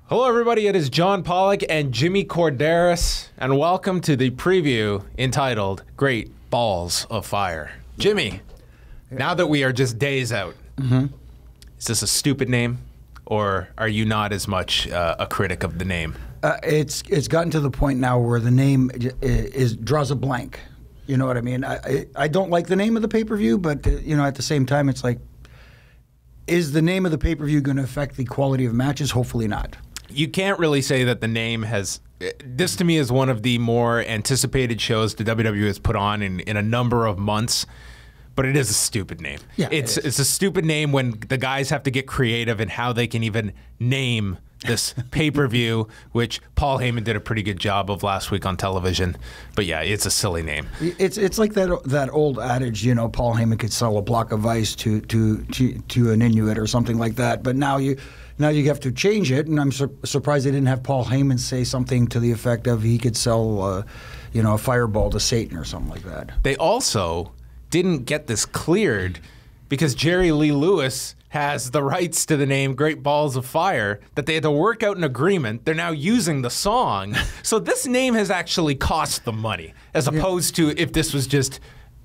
Hello, everybody. It is John Pollock and Jimmy Korderas, and welcome to the preview entitled Great Balls of Fire. Jimmy, now that we are just days out, is this a stupid name, or are you not as much a critic of the name? It's gotten to the point now where the name draws a blank. You know what I mean? I don't like the name of the pay-per-view, but at the same time, it's like, is the name of the pay-per-view going to affect the quality of matches? Hopefully not. You can't really say that the name has... This, to me, is one of the more anticipated shows the WWE has put on in a number of months, but it is a stupid name. Yeah, it's a stupid name when the guys have to get creative in how they can even name this pay-per-view, which Paul Heyman did a pretty good job of last week on television. But yeah, it's a silly name. It's like that old adage, Paul Heyman could sell a block of ice to an Inuit or something like that. But now you have to change it, and I'm surprised they didn't have Paul Heyman say something to the effect of he could sell, a fireball to Satan or something like that. They also didn't get this cleared because Jerry Lee Lewis has the rights to the name Great Balls of Fire that they had to work out an agreement. They're now using the song. So this name has actually cost them money, as opposed to if this was just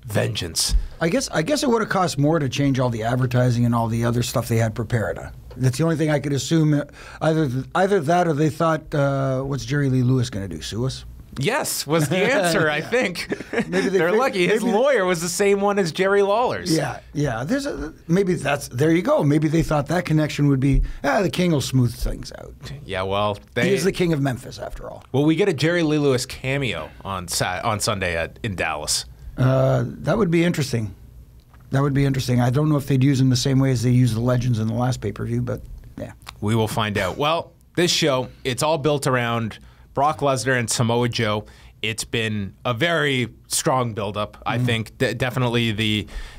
Vengeance. I guess it would have cost more to change all the advertising and all the other stuff they had prepared. That's the only thing I could assume. Either that or they thought, what's Jerry Lee Lewis going to do, sue us? Yes, was the answer, I think. Maybe they're lucky. His lawyer was the same one as Jerry Lawler's. Yeah. There you go. Maybe they thought that connection would be, the king will smooth things out. Yeah, well, he is the king of Memphis, after all. Well, we get a Jerry Lee Lewis cameo on Sunday in Dallas. That would be interesting. I don't know if they'd use him the same way as they used the legends in the last pay-per-view, but yeah. We will find out. Well, this show, it's all built around Brock Lesnar and Samoa Joe. It's been a very strong build-up. I think definitely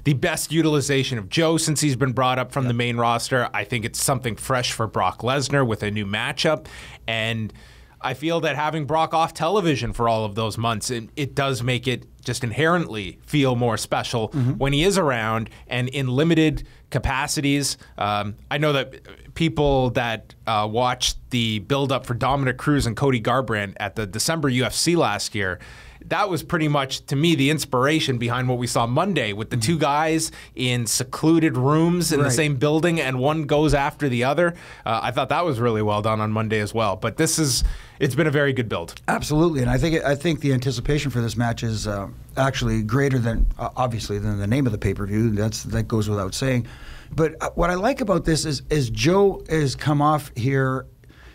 the best utilization of Joe since he's been brought up from the main roster. I think it's something fresh for Brock Lesnar with a new matchup. And I feel that having Brock off television for all of those months, it does make it just inherently feel more special when he is around and in limited capacities. I know that people that watched the build-up for Dominic Cruz and Cody Garbrandt at the December UFC last year, that was pretty much, to me, the inspiration behind what we saw Monday with the two guys in secluded rooms in the same building and one goes after the other. I thought that was really well done on Monday as well. But it's been a very good build. Absolutely, and I think the anticipation for this match is actually greater than obviously than the name of the pay-per-view. That goes without saying. But what I like about this is Joe has come off here.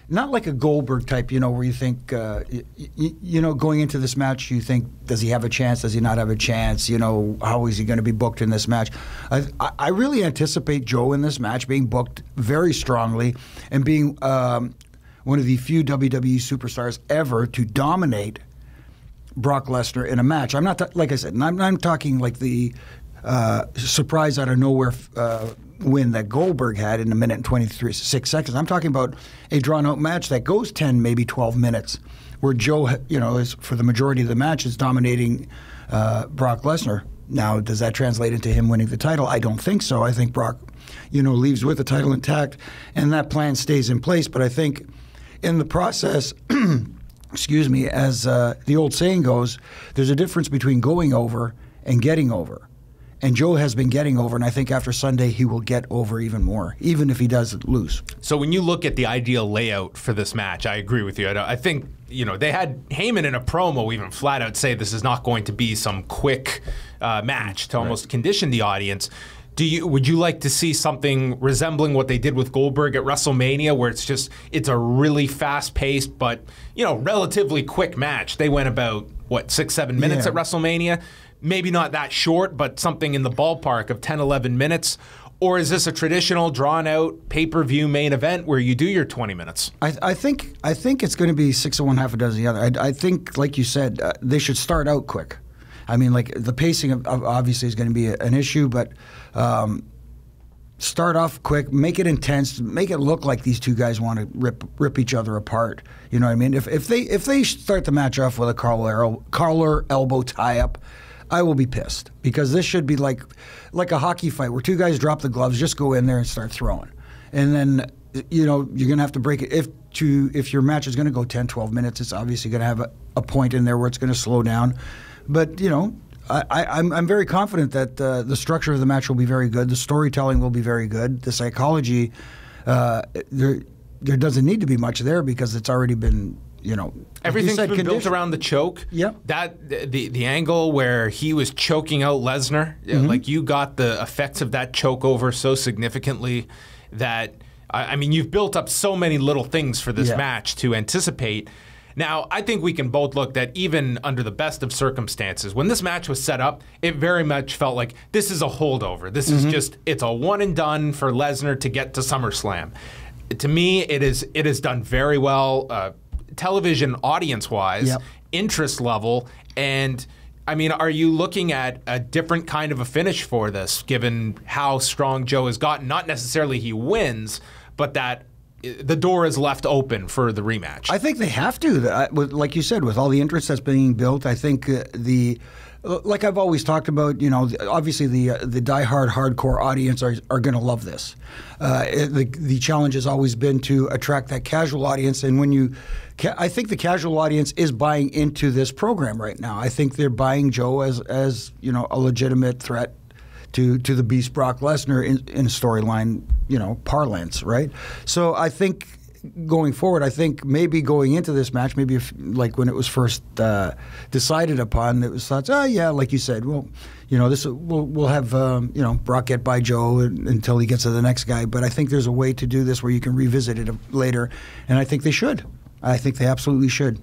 Not like a Goldberg type, where you think, going into this match, you think, does he have a chance? Does he not have a chance? How is he going to be booked in this match? I really anticipate Joe in this match being booked very strongly and being one of the few WWE superstars ever to dominate Brock Lesnar in a match. I'm not, like I said, I'm talking like the surprise out of nowhere win that Goldberg had in a minute and 26 seconds. I'm talking about a drawn-out match that goes 10, maybe 12 minutes, where Joe, is for the majority of the match is dominating Brock Lesnar. Now, does that translate into him winning the title? I don't think so. I think Brock, leaves with the title intact, and that plan stays in place. But I think in the process, excuse me, as the old saying goes, there's a difference between going over and getting over. And Joe has been getting over, and I think after Sunday he will get over even more, even if he does lose. So when you look at the ideal layout for this match, I agree with you. I think, they had Heyman in a promo even flat out say this is not going to be some quick match to almost condition the audience. Would you like to see something resembling what they did with Goldberg at WrestleMania, where it's a really fast-paced but, relatively quick match? They went about, 6-7 minutes at WrestleMania? Maybe not that short, but something in the ballpark of 10, 11 minutes? Or is this a traditional, drawn-out, pay-per-view main event where you do your 20 minutes? I think it's going to be 6 of one, half a dozen of the other. I think, like you said, they should start out quick. I mean, like, the pacing of obviously is going to be an issue, but start off quick, make it intense, make it look like these two guys want to rip each other apart. You know what I mean? If they start the match off with a collar elbow tie-up, I will be pissed, because this should be like a hockey fight where two guys drop the gloves, just go in there and start throwing. And then, you're going to have to break it. if your match is going to go 10, 12 minutes, it's obviously going to have a point in there where it's going to slow down. But, you know, I'm very confident that the structure of the match will be very good. The storytelling will be very good. The psychology, there doesn't need to be much there because it's already been, you know, everything's been built around the choke. Yep. That the angle where he was choking out Lesnar, like you got the effects of that choke over so significantly that I mean you've built up so many little things for this match to anticipate. Now, I think we can both look that even under the best of circumstances, when this match was set up, it very much felt like this is a holdover. This is just, it's a one and done for Lesnar to get to SummerSlam. To me, it is done very well, television audience-wise, interest level, and I mean, are you looking at a different kind of a finish for this, given how strong Joe has gotten? Not necessarily he wins, but that the door is left open for the rematch. I think they have to. Like you said, with all the interest that's being built, I think like I've always talked about, you know, obviously the diehard hardcore audience are going to love this. The challenge has always been to attract that casual audience, and I think the casual audience is buying into this program right now. I think they're buying Joe as you know, a legitimate threat to the Beast Brock Lesnar in storyline, you know, parlance, right? So I think going forward, I think maybe going into this match, maybe like when it was first decided upon, it was thought, oh yeah, like you said, well, you know, we'll have you know, Brock get by Joe until he gets to the next guy. But I think there's a way to do this where you can revisit it later, and I think they should. I think they absolutely should.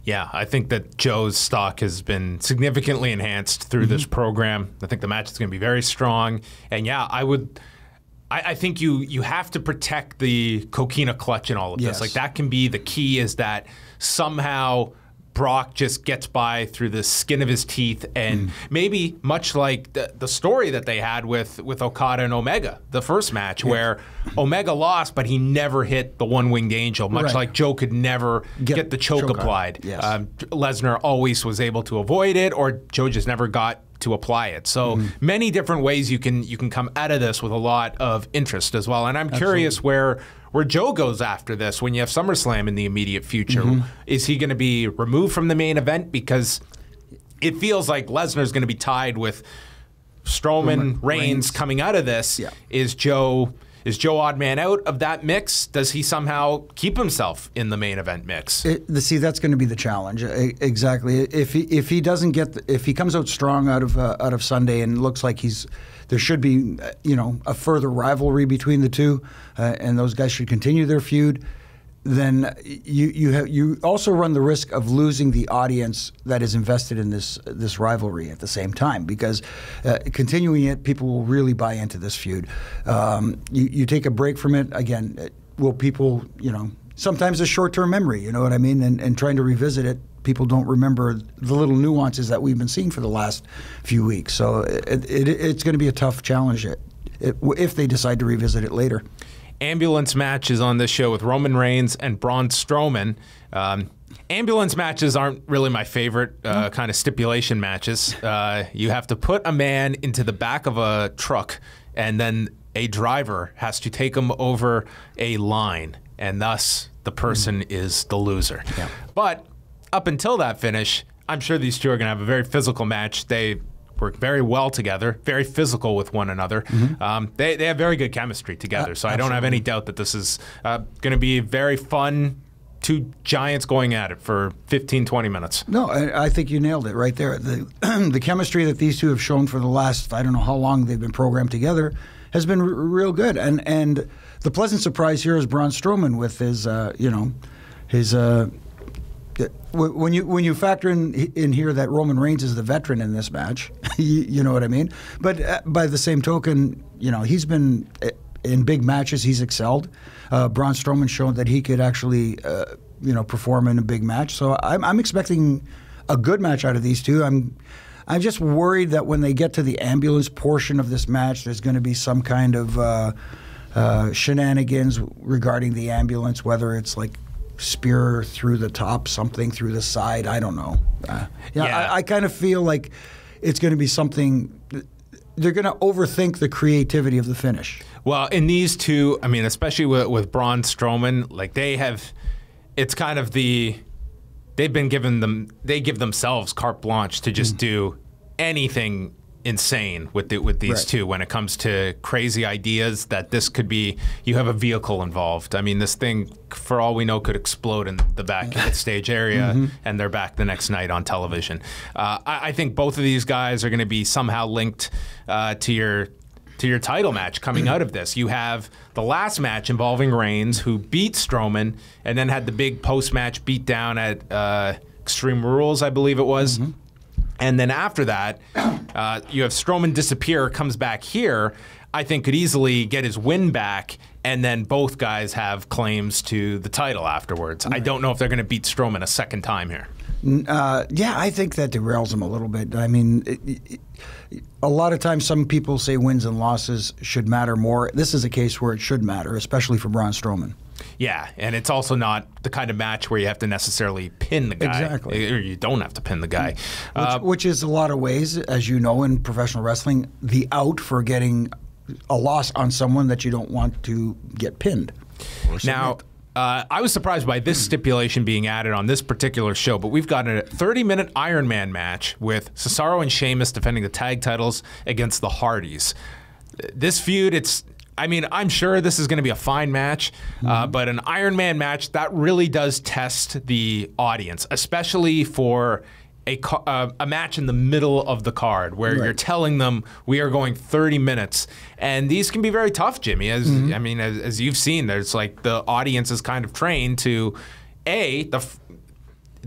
Yeah, I think that Joe's stock has been significantly enhanced through this program. I think the match is going to be very strong. And yeah, I think you have to protect the coquina clutch in all of this. Like that can be the key, is that somehow Brock just gets by through the skin of his teeth, and maybe much like the story that they had with Okada and Omega, the first match, where Omega lost, but he never hit the one-winged angel, much like Joe could never get the choke applied. Lesnar always was able to avoid it, or Joe just never got to apply it. So many different ways you can come out of this with a lot of interest as well. And I'm curious where Joe goes after this when you have SummerSlam in the immediate future. Is he going to be removed from the main event? Because it feels like Lesnar's going to be tied with Strowman, Reigns coming out of this. Is Joe odd man out of that mix? Does he somehow keep himself in the main event mix? See, that's going to be the challenge. Exactly. If he doesn't get, if he comes out strong out of Sunday and looks like there should be, you know, a further rivalry between the two, and those guys should continue their feud, then you also run the risk of losing the audience that is invested in this rivalry at the same time, because continuing it, people will really buy into this feud. You take a break from it, again, will people, you know, sometimes a short-term memory, you know what I mean, and trying to revisit it, people don't remember the little nuances that we've been seeing for the last few weeks. So it's going to be a tough challenge if they decide to revisit it later. Ambulance matches on this show with Roman Reigns and Braun Strowman. Ambulance matches aren't really my favorite kind of stipulation matches. You have to put a man into the back of a truck, and then a driver has to take him over a line, and thus the person is the loser. But up until that finish, I'm sure these two are going to have a very physical match. They work very well together, very physical with one another. They have very good chemistry together, so I don't have any doubt that this is going to be very fun. Two giants going at it for 15, 20 minutes. No, I think you nailed it right there. The chemistry that these two have shown for the last, I don't know how long they've been programmed together, has been real good. And the pleasant surprise here is Braun Strowman with his, you know, his... When you factor in here that Roman Reigns is the veteran in this match, you know what I mean? But by the same token, you know, he's been in big matches, he's excelled. Braun Strowman showed that he could actually, you know, perform in a big match. So I'm expecting a good match out of these two. I'm just worried that when they get to the ambulance portion of this match, there's going to be some kind of shenanigans regarding the ambulance, whether it's like spear through the top, something through the side. I don't know. I kind of feel like it's going to be something. They're going to overthink the creativity of the finish. Well, in these two, I mean, especially with Braun Strowman, like they have it's kind of they give themselves carte blanche to just do anything insane with these two when it comes to crazy ideas that this could be. You have a vehicle involved. I mean, this thing, for all we know, could explode in the backstage area, and they're back the next night on television. I think both of these guys are going to be somehow linked to your title match coming out of this. You have the last match involving Reigns, who beat Strowman, and then had the big post-match beatdown at Extreme Rules, I believe it was. And then after that, you have Strowman disappear, comes back here, I think could easily get his win back, and then both guys have claims to the title afterwards. I don't know if they're going to beat Strowman a second time here. Yeah, I think that derails him a little bit. I mean, a lot of times some people say wins and losses should matter more. This is a case where it should matter, especially for Braun Strowman. Yeah, and it's also not the kind of match where you have to necessarily pin the guy. Exactly. Or you don't have to pin the guy. Which is a lot of ways, as you know, in professional wrestling, the out for getting a loss on someone that you don't want to get pinned. Now, I was surprised by this stipulation being added on this particular show, but we've got a 30-minute Iron Man match with Cesaro and Sheamus defending the tag titles against the Hardys. This feud, I'm sure this is going to be a fine match, but an Iron Man match, that really does test the audience, especially for a match in the middle of the card where you're telling them we are going 30 minutes. And these can be very tough, Jimmy. As you've seen, there's like the audience is kind of trained to,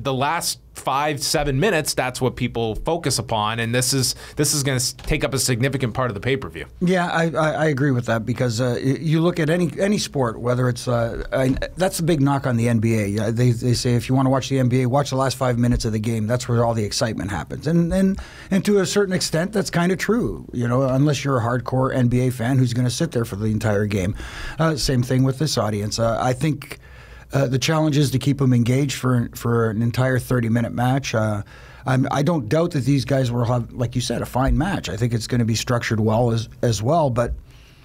the last 5-7 minutes, that's what people focus upon, and this is going to take up a significant part of the pay-per-view. Yeah, I agree with that because you look at any sport, whether it's that's the big knock on the NBA. They say if you want to watch the NBA, watch the last 5 minutes of the game. That's where all the excitement happens, and to a certain extent, that's kind of true. You know, unless you're a hardcore NBA fan who's going to sit there for the entire game. Same thing with this audience. I think. The challenge is to keep them engaged for an entire 30-minute match. I don't doubt that these guys will have, like you said, a fine match. I think it's going to be structured well as well. But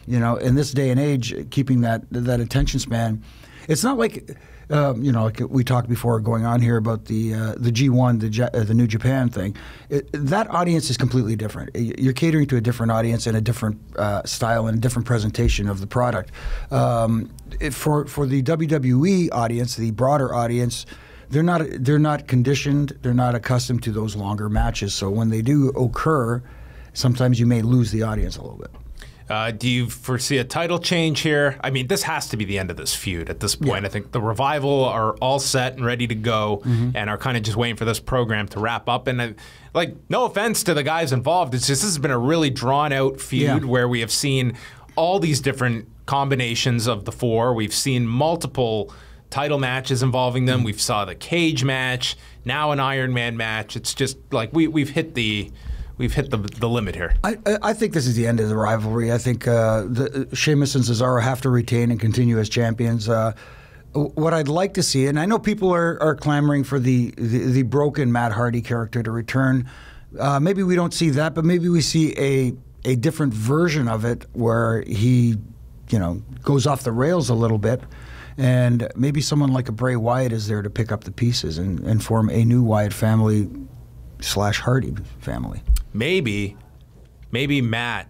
you know, in this day and age, keeping that attention span, it's not like like we talked before going on here about the G1, the New Japan thing. That audience is completely different. You're catering to a different audience and a different style and a different presentation of the product. For the WWE audience, the broader audience, they're not conditioned. They're not accustomed to those longer matches. So when they do occur, sometimes you may lose the audience a little bit. Do you foresee a title change here? I mean, this has to be the end of this feud at this point. Yeah. I think the Revival are all set and ready to go and are kind of just waiting for this program to wrap up. And no offense to the guys involved, it's just this has been a really drawn-out feud where we have seen all these different combinations of the four. We've seen multiple title matches involving them. We've saw the cage match, now an Iron Man match. It's just like we've hit the limit here. I think this is the end of the rivalry. I think Sheamus and Cesaro have to retain and continue as champions. What I'd like to see, and I know people are clamoring for the broken Matt Hardy character to return. Maybe we don't see that, but maybe we see a different version of it where he, goes off the rails a little bit. And maybe someone like a Bray Wyatt is there to pick up the pieces and form a new Wyatt family / Hardy family. Maybe Matt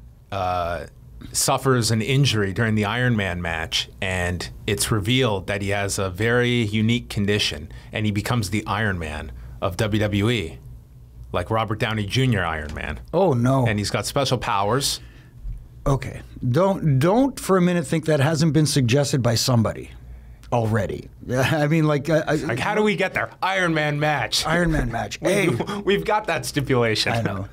suffers an injury during the Iron Man match, and it's revealed that he has a very unique condition, and he becomes the Iron Man of WWE, like Robert Downey Jr. Iron Man. Oh, no. And he's got special powers. Okay. Don't for a minute think that hasn't been suggested by somebody already. I mean, how do we get there? Iron Man match. Iron Man match. We've got that stipulation. I know.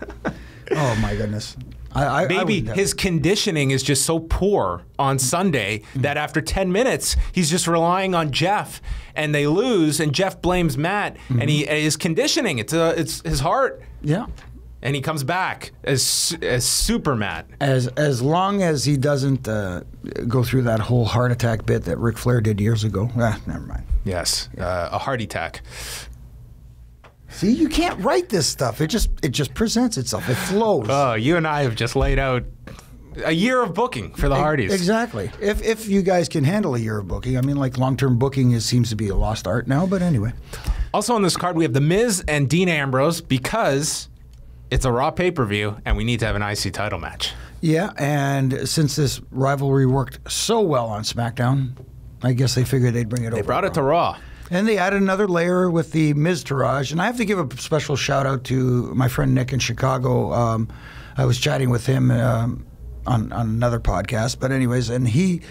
Oh my goodness. Maybe his conditioning is just so poor on Sunday that after 10 minutes he's just relying on Jeff, and they lose, and Jeff blames Matt, and his conditioning. It's his heart. Yeah. And he comes back as Super Matt. As long as he doesn't go through that whole heart attack bit that Ric Flair did years ago. Never mind. Yes, a heart attack. See, you can't write this stuff. It just presents itself. It flows. Oh, you and I have just laid out a year of booking for the Hardys. Exactly. If you guys can handle a year of booking. I mean, like long-term booking seems to be a lost art now, but anyway. Also on this card, we have The Miz and Dean Ambrose because it's a Raw pay-per-view and we need to have an IC title match. Yeah, and since this rivalry worked so well on SmackDown, I guess they figured they'd bring it over. They brought it to Raw. And they added another layer with the Miz Taraj. And I have to give a special shout-out to my friend Nick in Chicago. I was chatting with him on another podcast. But anyways, and he,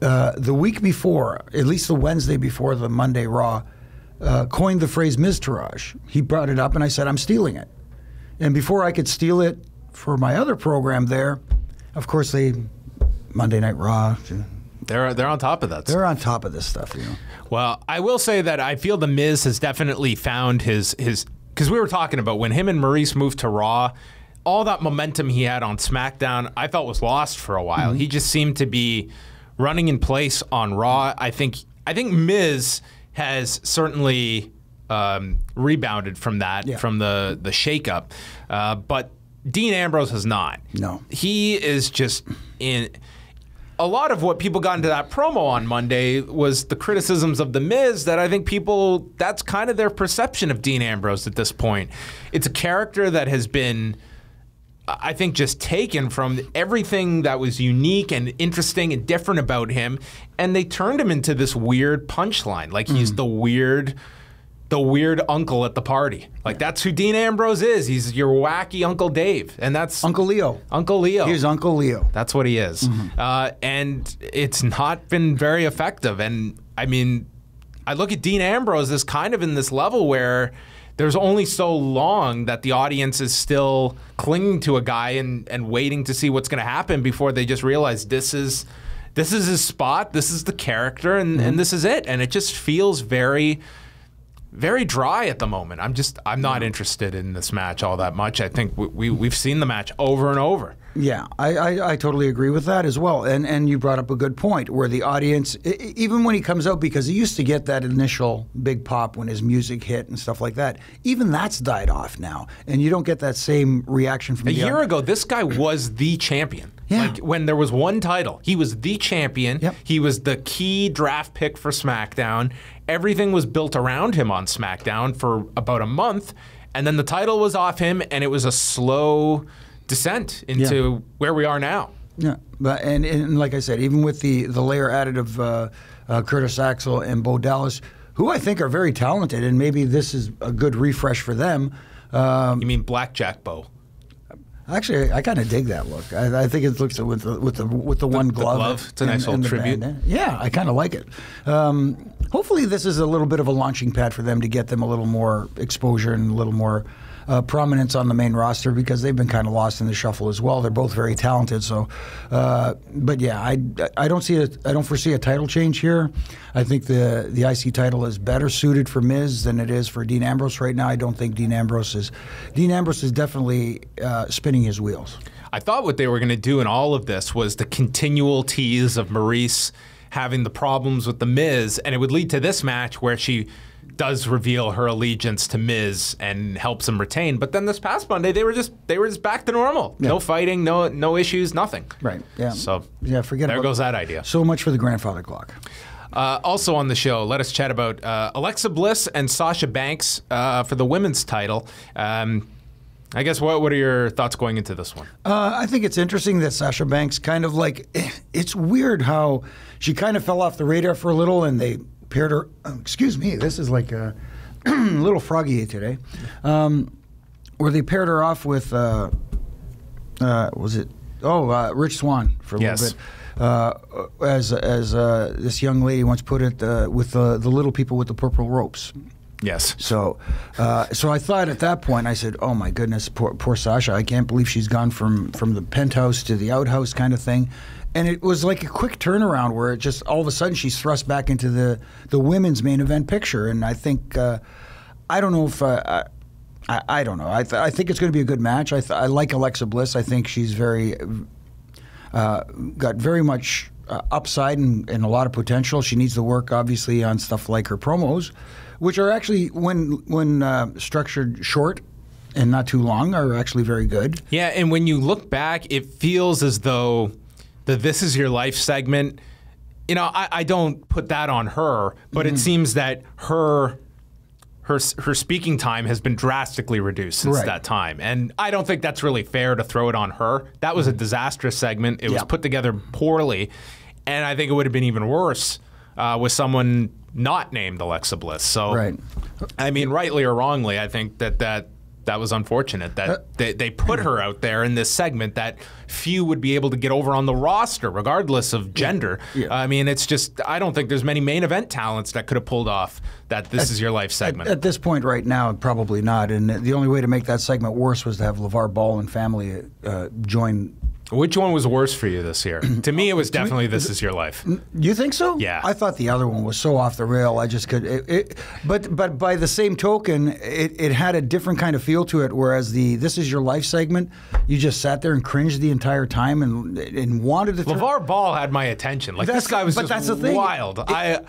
the week before, at least the Wednesday before the Monday Raw, coined the phrase Miz Taraj. He brought it up, and I said, I'm stealing it. And before I could steal it for my other program there, of course, Monday Night Raw. They're on top of that. They're on top of this stuff, you know. Well, I will say that I feel The Miz has definitely found his because we were talking about when him and Maurice moved to Raw, all that momentum he had on SmackDown, I felt was lost for a while. He just seemed to be running in place on Raw. I think Miz has certainly rebounded from that, from the shakeup, but Dean Ambrose has not. No, he is just in. A lot of what people got into that promo on Monday was the criticisms of The Miz that I think that's kind of their perception of Dean Ambrose at this point. It's a character that has been, I think, just taken from everything that was unique and interesting and different about him, and they turned him into this weird punchline. Like he's the weird uncle at the party. Like that's who Dean Ambrose is. He's your wacky Uncle Dave, and that's Uncle Leo. Uncle Leo. He's Uncle Leo. That's what he is. And it's not been very effective. And I mean, I look at Dean Ambrose as kind of in this level where there's only so long that the audience is still clinging to a guy and waiting to see what's going to happen before they just realize this is his spot, this is the character, and this is it. And it just feels very, very dry at the moment. I'm not interested in this match all that much. I think we've seen the match over and over. Yeah, I totally agree with that as well. And you brought up a good point where the audience, even when he comes out, because he used to get that initial big pop when his music hit and stuff like that, even that's died off now. And you don't get that same reaction from a year ago. This guy was the champion. Yeah. Like when there was one title, he was the champion. Yep. He was the key draft pick for SmackDown. Everything was built around him on SmackDown for about a month, and then the title was off him, and it was a slow descent into where we are now. Yeah, but and like I said, even with the layer added of Curtis Axel and Bo Dallas, who I think are very talented, and maybe this is a good refresh for them. You mean Blackjack Bo? Actually, I kind of dig that look. I think it looks with the one glove. It's a nice little tribute. Yeah, I kind of like it. Hopefully, this is a little bit of a launching pad for them to get them a little more exposure and a little more prominence on the main roster, because they've been kind of lost in the shuffle as well. They're both very talented. So, but yeah, I don't foresee a title change here. I think the IC title is better suited for Miz than it is for Dean Ambrose right now. I don't think Dean Ambrose is definitely spinning his wheels. I thought what they were going to do in all of this was the continual tease of Maurice having the problems with the Miz, and it would lead to this match where she does reveal her allegiance to Miz and helps him retain. But then this past Monday, they were just back to normal. Yeah. No fighting, no issues, nothing. Right. Yeah. So yeah, forget there goes that idea. So much for the grandfather clock. Also on the show, let us chat about Alexa Bliss and Sasha Banks for the women's title. I guess what are your thoughts going into this one? I think it's interesting that Sasha Banks kind of like, it's weird how she kind of fell off the radar for a little, and they paired her. Excuse me, this is like a little froggy today. Where they paired her off with Rich Swann for a little bit. As this young lady once put it, with the little people with the purple ropes. Yes. So I thought at that point, I said, "Oh my goodness, poor Sasha! I can't believe she's gone from the penthouse to the outhouse kind of thing." And it was like a quick turnaround where it just all of a sudden she's thrust back into the women's main event picture. And I think I don't know if I don't know. I think it's going to be a good match. I like Alexa Bliss. I think she's got very much upside and a lot of potential. She needs to work obviously on stuff like her promos, which are actually when structured short in not too long are actually very good. Yeah, and when you look back, it feels as though the This Is Your Life segment, I don't put that on her, but it seems that her speaking time has been drastically reduced since that time. And I don't think that's really fair to throw it on her. That was a disastrous segment. It was put together poorly. And I think it would have been even worse with someone not named Alexa Bliss. So, I mean, rightly or wrongly, I think that was unfortunate that they put her out there in this segment that few would be able to get over on the roster, regardless of gender. I mean, it's just, I don't think there's many main event talents that could have pulled off that This Is Your Life segment. At this point right now, probably not. And the only way to make that segment worse was to have LeVar Ball and family join. Which one was worse for you this year? To me, it was definitely This Is Your Life. You think so? Yeah. I thought the other one was so off the rail. I just could. But by the same token, it had a different kind of feel to it. Whereas the This Is Your Life segment, you just sat there and cringed the entire time and wanted to. LeVar Ball had my attention. Like this guy was just wild. I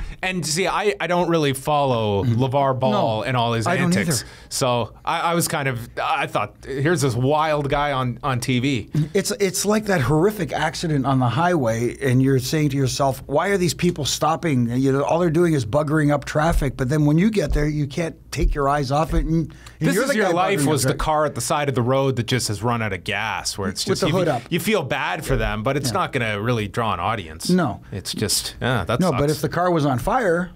don't really follow LeVar Ball and all his antics. So I was kind of. I thought, here's this wild guy on TV. It's like that horrific accident on the highway, and you're saying to yourself, why are these people stopping? All they're doing is buggering up traffic. But then when you get there, you can't take your eyes off it. And This Is Your Life was the car at the side of the road that just has run out of gas, where it's just with the hood up. You feel bad for them, but it's not going to really draw an audience. No, it's just that sucks. But if the car was on fire,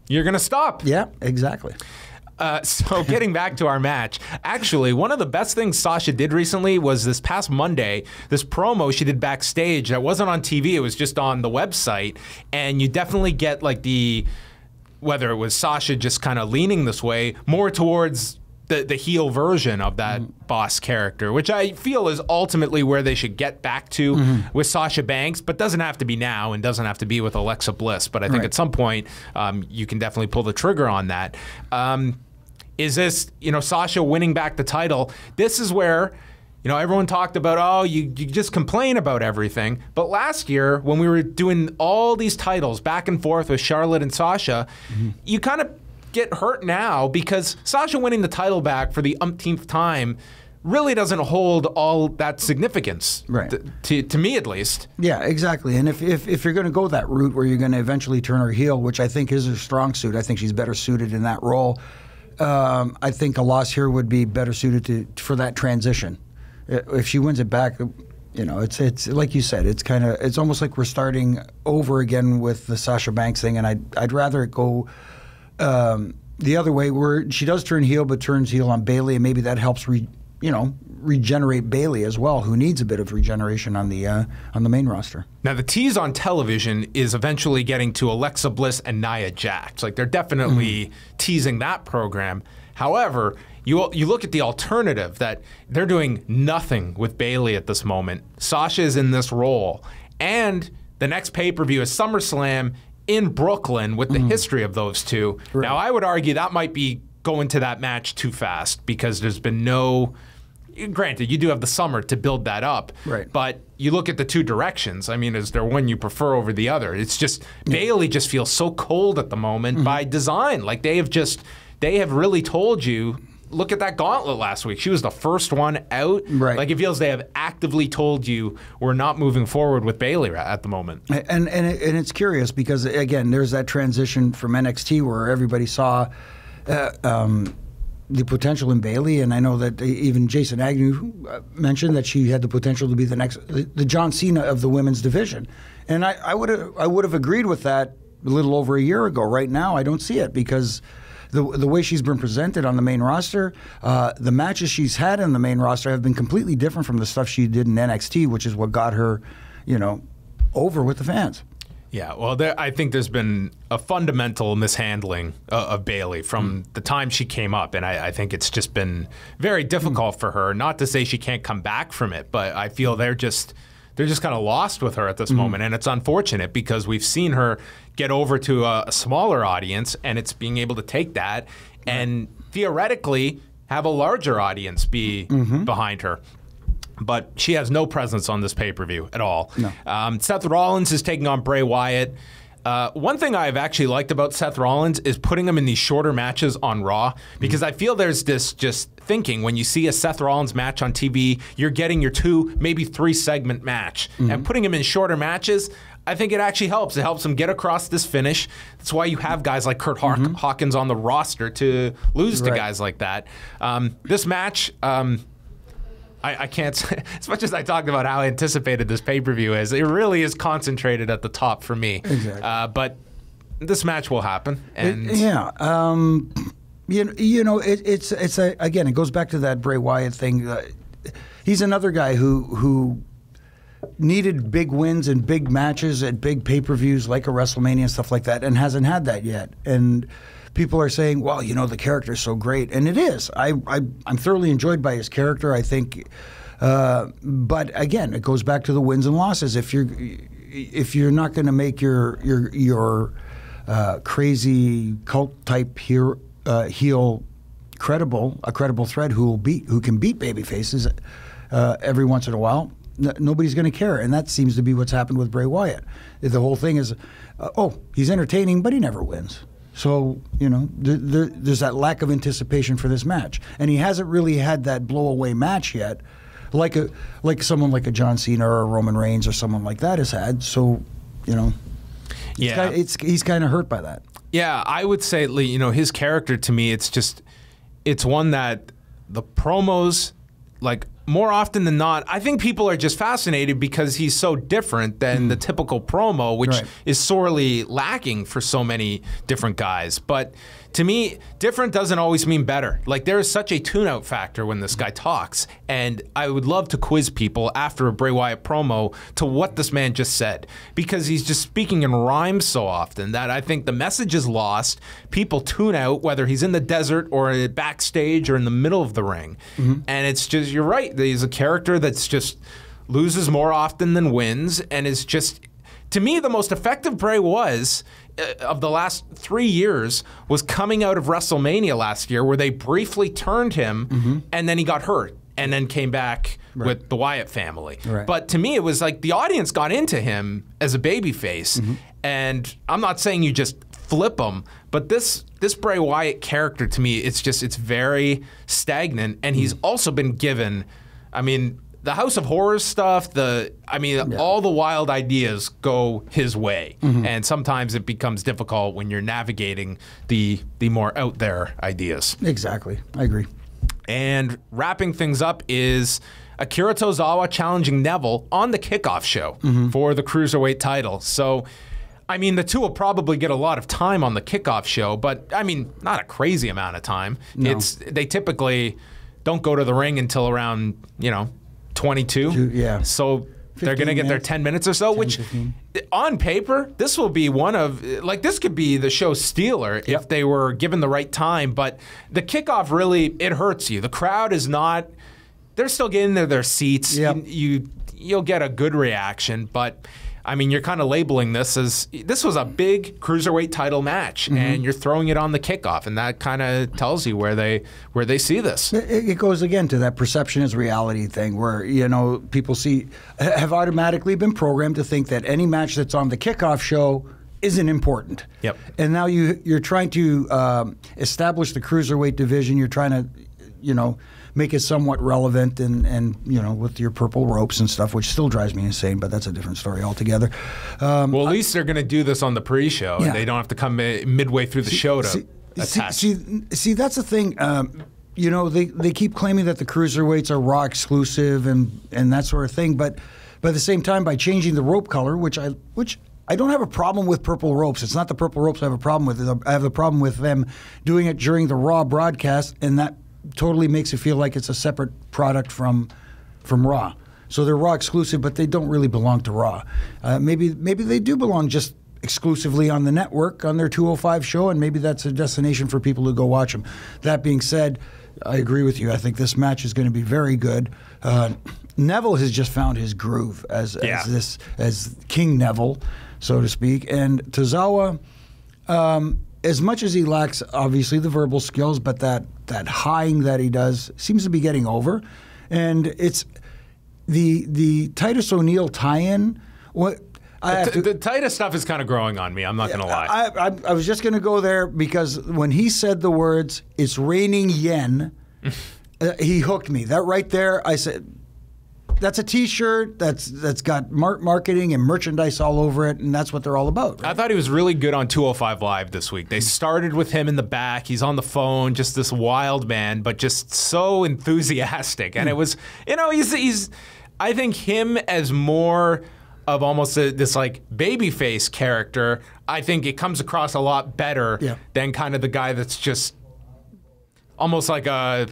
you're going to stop. Yeah, exactly. So getting back to our match, actually, one of the best things Sasha did recently was this past Monday, this promo she did backstage that wasn't on TV, it was just on the website, and you definitely get like whether it was Sasha just kind of leaning this way, more towards the heel version of that boss character, which I feel is ultimately where they should get back to with Sasha Banks, but doesn't have to be now and doesn't have to be with Alexa Bliss. But I think at some point you can definitely pull the trigger on that. Is this, Sasha winning back the title? This is where, everyone talked about, you just complain about everything. But last year, when we were doing all these titles back and forth with Charlotte and Sasha, you kind of get hurt now because Sasha winning the title back for the umpteenth time really doesn't hold all that significance, to me at least. Yeah, exactly. And if you're going to go that route where you're going to eventually turn her heel, which I think is her strong suit, I think she's better suited in that role. I think a loss here would be better suited for that transition. If she wins it back, it's like you said, it's almost like we're starting over again with the Sasha Banks thing, and I'd rather it go the other way where she does turn heel, but turns heel on Bayley, and maybe that helps regenerate Bayley as well, who needs a bit of regeneration on the main roster. Now, the tease on television is eventually getting to Alexa Bliss and Nia Jax. Like, they're definitely teasing that program. However, you look at the alternative that they're doing nothing with Bayley at this moment. Sasha is in this role. And the next pay-per-view is SummerSlam in Brooklyn with the history of those two. Right. Now, I would argue that might be going to that match too fast because there's been no... Granted, you do have the summer to build that up, but you look at the two directions. I mean, is there one you prefer over the other? It's just Bayley just feels so cold at the moment by design. Like they have really told you. Look at that gauntlet last week. She was the first one out. Right. Like it feels they have actively told you we're not moving forward with Bayley at the moment. And it's curious because again, there's that transition from NXT where everybody saw. The potential in Bayley, and I know that even Jason Agnew mentioned that she had the potential to be the John Cena of the women's division, and I would have agreed with that a little over a year ago. Right now, I don't see it because the way she's been presented on the main roster, the matches she's had in the main roster have been completely different from the stuff she did in NXT, which is what got her, over with the fans. Yeah, well, I think there's been a fundamental mishandling of Bayley from the time she came up, and I think it's just been very difficult for her. Not to say she can't come back from it, but I feel they're just kind of lost with her at this moment, and it's unfortunate because we've seen her get over to a smaller audience, and it's being able to take that and theoretically have a larger audience be behind her. But she has no presence on this pay-per-view at all. No. Seth Rollins is taking on Bray Wyatt. One thing I've actually liked about Seth Rollins is putting him in these shorter matches on Raw, because I feel there's this just thinking when you see a Seth Rollins match on TV, you're getting your 2, maybe 3 segment match. And putting him in shorter matches, I think it actually helps. It helps him get across this finish. That's why you have guys like Kurt Hawkins on the roster to lose to guys like that. This match, I can't say, as much as I talked about how anticipated this pay-per-view is, it really is concentrated at the top for me. Exactly. But this match will happen. And again, it goes back to that Bray Wyatt thing. He's another guy who needed big wins and big matches at big pay-per-views like a WrestleMania and stuff like that, and hasn't had that yet. And people are saying, well, the character is so great. And it is. I'm thoroughly enjoyed by his character, I think. But again, it goes back to the wins and losses. If you're not going to make your crazy cult-type heel credible, a credible threat who can beat babyfaces every once in a while, nobody's going to care. And that seems to be what's happened with Bray Wyatt. The whole thing is, he's entertaining, but he never wins. So, there's that lack of anticipation for this match. And he hasn't really had that blow-away match yet, like someone like a John Cena or a Roman Reigns or someone like that has had. So, he's kind of hurt by that. Yeah, I would say, his character to me, it's one that the promos, like, more often than not, I think people are just fascinated because he's so different than the typical promo, which is sorely lacking for so many different guys. But to me, different doesn't always mean better. Like, there is such a tune-out factor when this guy talks, and I would love to quiz people after a Bray Wyatt promo to what this man just said, because he's just speaking in rhymes so often that I think the message is lost. People tune out, whether he's in the desert or backstage or in the middle of the ring. And it's just, you're right, he's a character that's just loses more often than wins, and is just, to me, the most effective Bray was of the last 3 years was coming out of WrestleMania last year, where they briefly turned him and then he got hurt and then came back with the Wyatt family. But to me, it was like the audience got into him as a babyface. And I'm not saying you just flip him, but this Bray Wyatt character, to me, it's very stagnant. And he's also been given, the House of Horrors stuff, all the wild ideas go his way. And sometimes it becomes difficult when you're navigating the more out there ideas. Exactly. I agree. And wrapping things up is Akira Tozawa challenging Neville on the Kickoff show for the Cruiserweight title. So, the two will probably get a lot of time on the Kickoff show, but, not a crazy amount of time. No. They typically don't go to the ring until around, 22. So they're going to get their 10 minutes or so, 10, which 15. On paper, this will be one of, this could be the show stealer if they were given the right time. But the Kickoff really, it hurts you. The crowd is not, they're still getting their seats. You'll get a good reaction, but you're kind of labeling this as, this was a big Cruiserweight title match, and you're throwing it on the Kickoff, and that kind of tells you where they see this. It goes again to that perception is reality thing, where people have automatically been programmed to think that any match that's on the Kickoff show isn't important. And now you're trying to establish the Cruiserweight division. You're trying to, make it somewhat relevant and with your purple ropes and stuff, which still drives me insane, but that's a different story altogether. Well, at least they're going to do this on the pre-show. And they don't have to come midway through the show to attach. See, that's the thing. They keep claiming that the Cruiserweights are Raw exclusive and that sort of thing, but by the same time, by changing the rope color, which I don't have a problem with purple ropes. It's not the purple ropes I have a problem with. I have a problem with them doing it during the Raw broadcast, and that totally makes it feel like it's a separate product from Raw. So they're Raw exclusive, but they don't really belong to Raw. Maybe they do belong just exclusively on the network, on their 205 show, and maybe that's a destination for people to go watch them. That being said, I agree with you. I think this match is going to be very good. Neville has just found his groove as King Neville, so to speak. And Tozawa, as much as he lacks, obviously, the verbal skills, but that high-ing that he does seems to be getting over. And it's the Titus O'Neil tie-in. The Titus stuff is kind of growing on me. I'm not going to lie. I was just going to go there because when he said the words, "It's raining yen," he hooked me. That right there, I said, that's a T-shirt that's got marketing and merchandise all over it, and that's what they're all about. Right? I thought he was really good on 205 Live this week. They started with him in the back. He's on the phone, just this wild man, but just so enthusiastic. And it was, he's I think him as more of almost this like babyface character, I think it comes across a lot better than kind of the guy that's just almost like a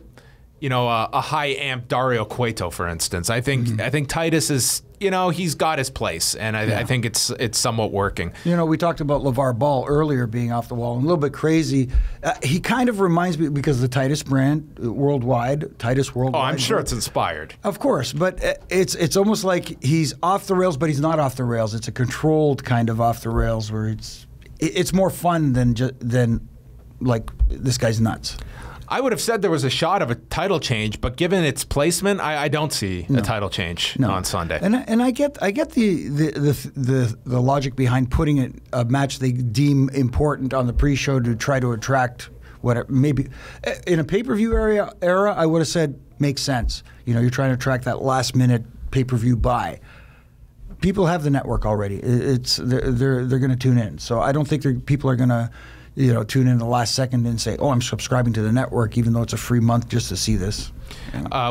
high amp Dario Cueto, for instance. I think Titus is, he's got his place, and I think it's somewhat working. We talked about LeVar Ball earlier being off the wall and a little bit crazy. He kind of reminds me, because of the Titus brand worldwide, Titus Worldwide. Oh, I'm sure it's inspired. Of course, but it's almost like he's off the rails, but he's not off the rails. It's a controlled kind of off the rails where it's more fun than like this guy's nuts. I would have said there was a shot of a title change, but given its placement, I don't see a title change on Sunday. And I get the logic behind putting a match they deem important on the pre-show to try to attract whatever. Maybe in a pay-per-view era, I would have said makes sense. You're trying to attract that last-minute pay-per-view buy. People have the network already. They're going to tune in. So I don't think people are going to tune in the last second and say, "Oh, I'm subscribing to the network," even though it's a free month just to see this.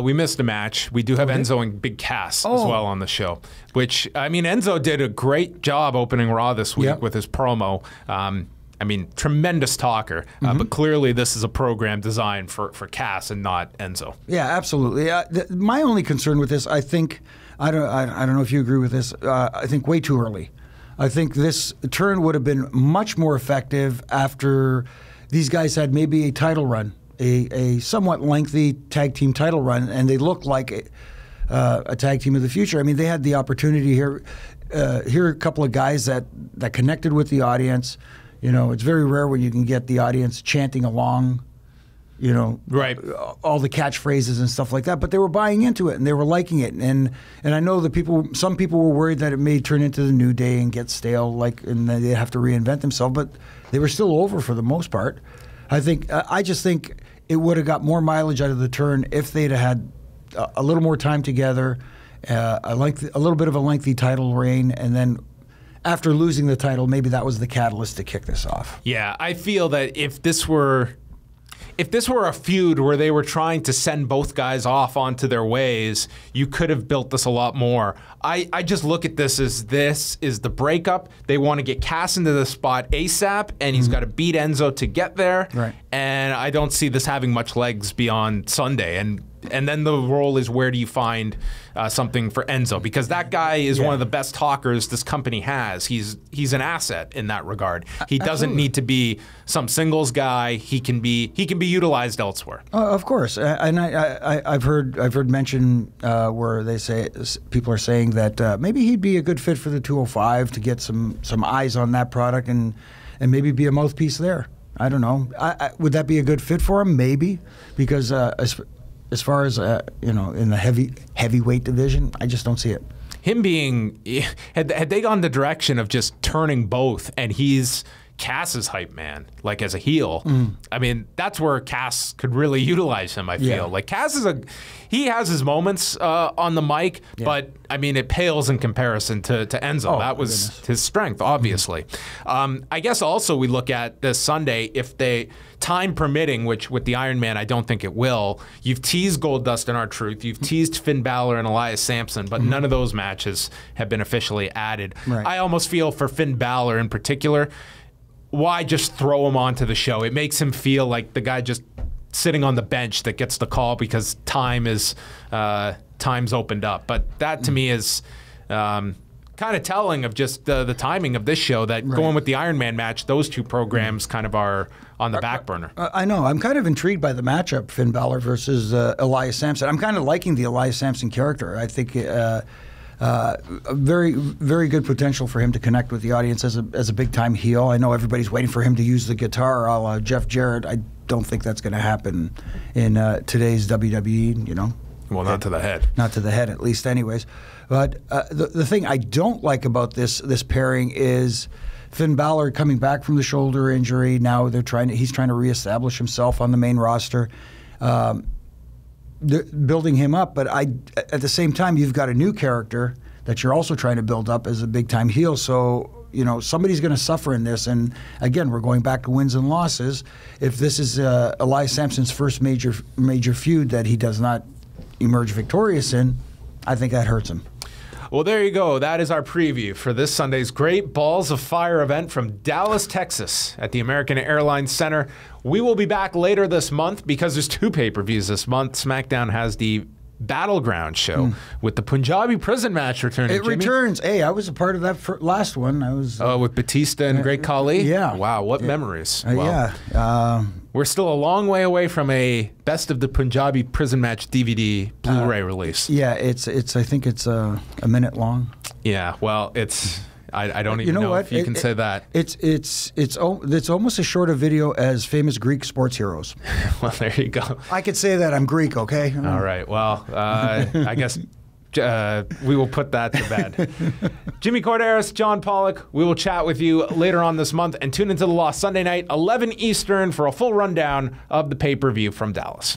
We missed a match. We do have Enzo and Big Cass as well on the show, which, Enzo did a great job opening Raw this week with his promo. Tremendous talker, but clearly this is a program designed for Cass and not Enzo. Yeah, absolutely. My only concern with this, I think, I don't know if you agree with this, I think way too early. I think this turn would have been much more effective after these guys had maybe a title run, a somewhat lengthy tag team title run, and they looked like a tag team of the future. They had the opportunity here. Here are a couple of guys that connected with the audience. It's very rare when you can get the audience chanting along, right, all the catchphrases and stuff like that. But they were buying into it and they were liking it. And I know some people were worried that it may turn into the New Day and get stale, and they'd have to reinvent themselves. But they were still over for the most part. I just think it would have got more mileage out of the turn if they'd had a little more time together, a little bit of a lengthy title reign, and then after losing the title, maybe that was the catalyst to kick this off. Yeah, I feel that if this were a feud where they were trying to send both guys off onto their ways, you could have built this a lot more. I just look at this as the breakup. They want to get Cass into the spot ASAP, and he's got to beat Enzo to get there. Right. And I don't see this having much legs beyond Sunday. And then the role is, where do you find something for Enzo? Because that guy is one of the best talkers this company has. He's an asset in that regard. He doesn't need to be some singles guy. He can be utilized elsewhere. Of course, and I've heard mention where they say people are saying that maybe he'd be a good fit for the 205 to get some eyes on that product and maybe be a mouthpiece there. I don't know. Would that be a good fit for him? Maybe, because as far as in the heavyweight division, I just don't see it. Him being had they gone the direction of just turning both, and he's Cass's hype man, like as a heel. That's where Cass could really utilize him. I feel like Cass he has his moments on the mic, but it pales in comparison to Enzo. That was his strength, obviously. I guess also we look at this Sunday, if they, time permitting, which with the Iron Man I don't think it will. You've teased Goldust and R-Truth. You've teased Finn Balor and Elias Sampson, but none of those matches have been officially added. Right. I almost feel for Finn Balor in particular, why just throw him onto the show? It makes him feel like the guy just sitting on the bench that gets the call because time's opened up. But that to me is kind of telling of just the timing of this show, that going with the Iron Man match, those two programs kind of are on the back burner. I know. I'm kind of intrigued by the matchup, Finn Balor versus Elias Sampson. I'm kind of liking the Elias Sampson character. I think very, very good potential for him to connect with the audience as a big-time heel. I know everybody's waiting for him to use the guitar a la Jeff Jarrett. I don't think that's going to happen in today's WWE, Well, not to the head. Not to the head, at least, anyways. But the thing I don't like about this pairing is Finn Balor coming back from the shoulder injury. Now he's trying to reestablish himself on the main roster, building him up. But at the same time, you've got a new character that you're also trying to build up as a big time heel. So somebody's going to suffer in this. And again, we're going back to wins and losses. If this is Elias Sampson's first major feud that he does not emerge victorious in, I think that hurts him. Well, there you go. That is our preview for this Sunday's Great Balls of Fire event from Dallas, Texas at the American Airlines Center. We will be back later this month because there's 2 pay-per-views this month. SmackDown has the Battleground show with the Punjabi prison match returning. It returns. Hey, I was a part of that last one. I was with Batista and Great Khali. Yeah. Wow, what memories. Yeah. We're still a long way away from a Best of the Punjabi Prison Match DVD Blu-ray release. Yeah, I think it's a minute long. Yeah. Well, it's. I don't even know if you can say that. It's almost as short a video as famous Greek sports heroes. Well, there you go. I could say that I'm Greek, okay? All right. Well, I guess we will put that to bed. Jimmy Korderas, John Pollock, we will chat with you later on this month, and tune into The Lost Sunday night, 11 Eastern, for a full rundown of the pay-per-view from Dallas.